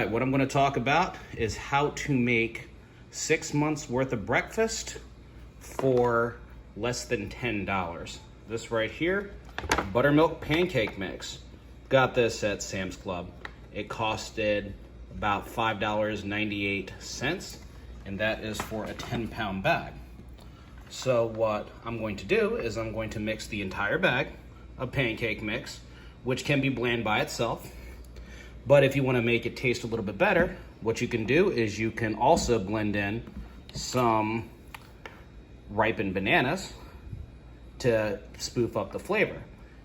right, what I'm going to talk about is how to make 6 months worth of breakfast for less than $10. This right here, buttermilk pancake mix. Got this at Sam's Club. It costed about $5.98, and that is for a 10-pound bag. So what I'm going to do is I'm going to mix the entire bag of pancake mix, which can be bland by itself. But if you want to make it taste a little bit better, what you can do is you can also blend in some ripened bananas to spoof up the flavor.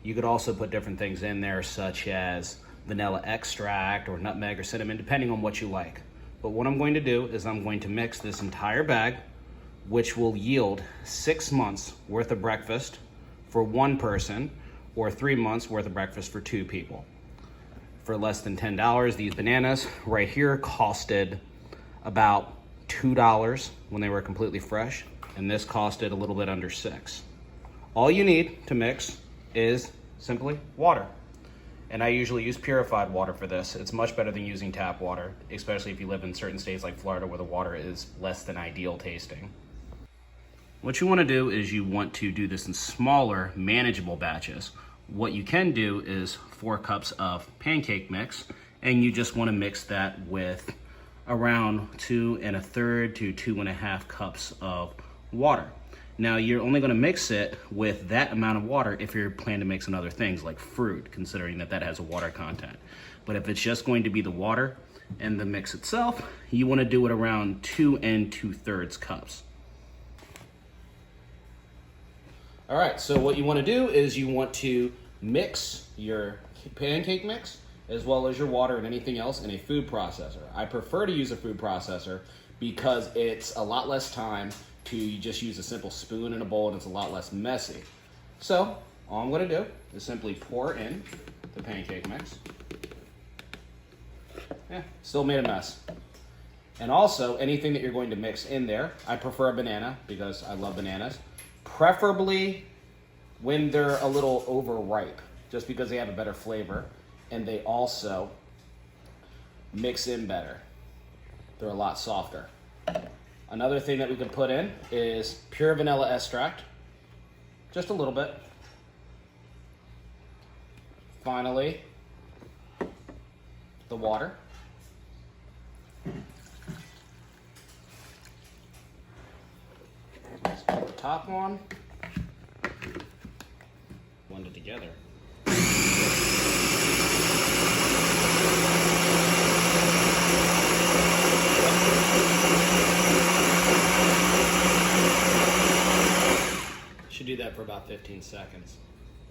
You could also put different things in there, such as vanilla extract or nutmeg or cinnamon, depending on what you like. But what I'm going to do is I'm going to mix this entire bag, which will yield 6 months worth of breakfast for one person, or 3 months worth of breakfast for 2 people. For less than $10, these bananas right here costed about $2 when they were completely fresh, and this costed a little bit under $6. All you need to mix is simply water. And I usually use purified water for this. It's much better than using tap water, especially if you live in certain states like Florida where the water is less than ideal tasting. What you want to do is you want to do this in smaller, manageable batches. What you can do is 4 cups of pancake mix, and you just want to mix that with around 2 1/3 to 2 1/2 cups of water. Now you're only going to mix it with that amount of water if you're planning to mix in other things like fruit, considering that that has a water content. But if it's just going to be the water and the mix itself, you want to do it around 2 2/3 cups. All right, so what you want to do is you want to mix your pancake mix as well as your water and anything else in a food processor. I prefer to use a food processor because it's a lot less time to just use a simple spoon in a bowl, and it's a lot less messy. So all I'm going to do is simply pour in the pancake mix. Yeah, still made a mess. And also anything that you're going to mix in there, I prefer a banana because I love bananas. Preferably when they're a little overripe, just because they have a better flavor, and they also mix in better. They're a lot softer. Another thing that we can put in is pure vanilla extract, just a little bit. Finally, the water. Let's put the top on. Blend it together. Should do that for about 15 seconds.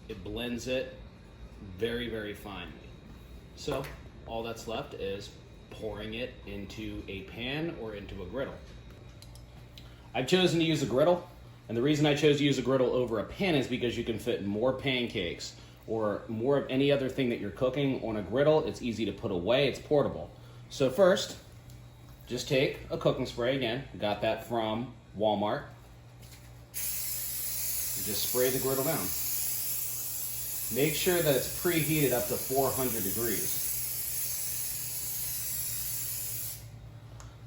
It blends it very, very finely. So all that's left is pouring it into a pan or into a griddle. I've chosen to use a griddle, and the reason I chose to use a griddle over a pan is because you can fit more pancakes or more of any other thing that you're cooking on a griddle. It's easy to put away, it's portable. So first, just take a cooking spray. Again, got that from Walmart. Just spray the griddle down. Make sure that it's preheated up to 400 degrees.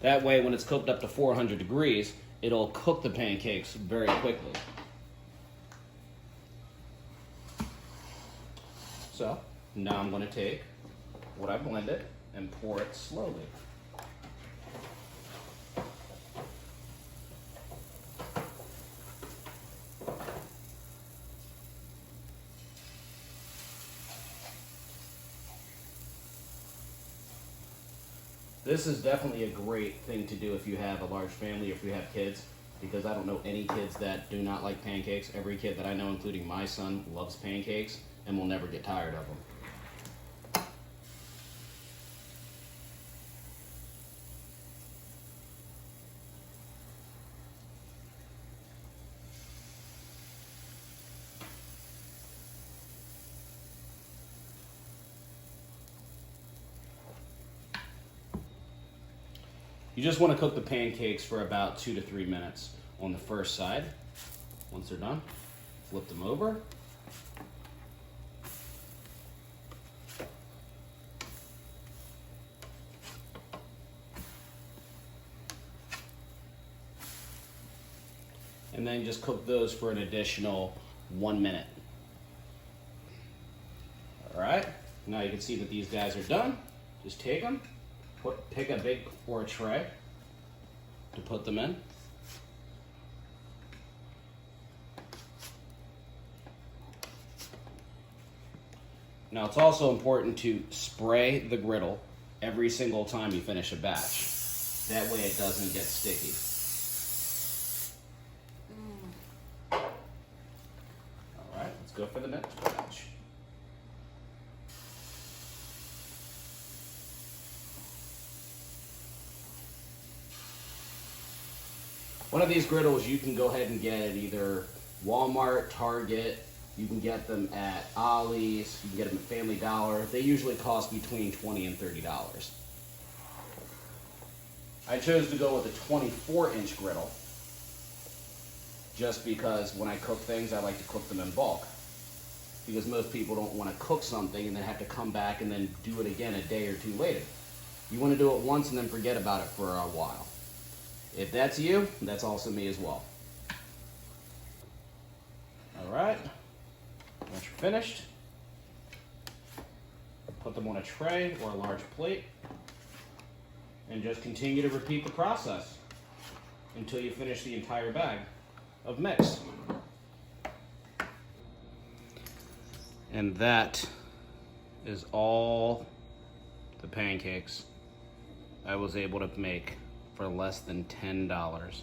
That way, when it's cooked up to 400 degrees, it'll cook the pancakes very quickly. So, now I'm going to take what I blended and pour it slowly. This is definitely a great thing to do if you have a large family or if you have kids, because I don't know any kids that do not like pancakes. Every kid that I know, including my son, loves pancakes and will never get tired of them. You just want to cook the pancakes for about 2 to 3 minutes on the first side. Once they're done, flip them over. and then just cook those for an additional 1 minute. All right, now you can see that these guys are done. Just take them, pick a big or a tray to put them in. Now it's also important to spray the griddle every single time you finish a batch. That way it doesn't get sticky. All right, let's go for the next batch. One of these griddles you can go ahead and get at either Walmart, Target. You can get them at Ollie's, you can get them at Family Dollar. They usually cost between $20 and $30. I chose to go with a 24-inch griddle just because when I cook things, I like to cook them in bulk. Because most people don't want to cook something and then have to come back and then do it again a day or two later. You want to do it once and then forget about it for a while. If that's you, that's also me as well. All right. Once you're finished, put them on a tray or a large plate and just continue to repeat the process until you finish the entire bag of mix. And that is all the pancakes I was able to make for less than $10.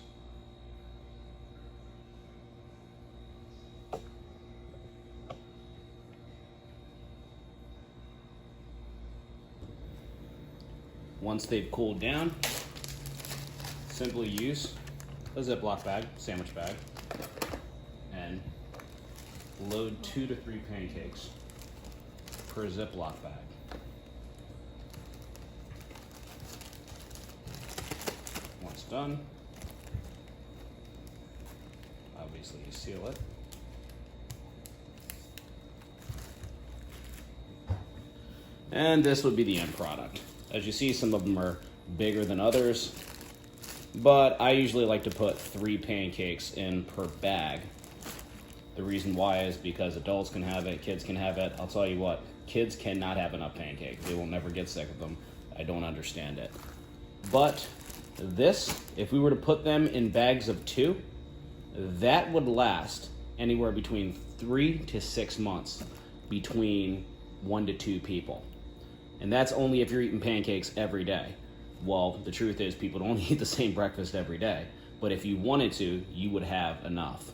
Once they've cooled down, simply use a Ziploc bag, sandwich bag, and load 2 to 3 pancakes per Ziploc bag. Once done, obviously you seal it. And this would be the end product. As you see, some of them are bigger than others, but I usually like to put 3 pancakes in per bag. The reason why is because adults can have it, kids can have it. I'll tell you what, kids cannot have enough pancakes. They will never get sick of them. I don't understand it. But this, if we were to put them in bags of 2, that would last anywhere between 3 to 6 months between 1 to 2 people. And that's only if you're eating pancakes every day. Well, the truth is people don't eat the same breakfast every day. But if you wanted to, you would have enough.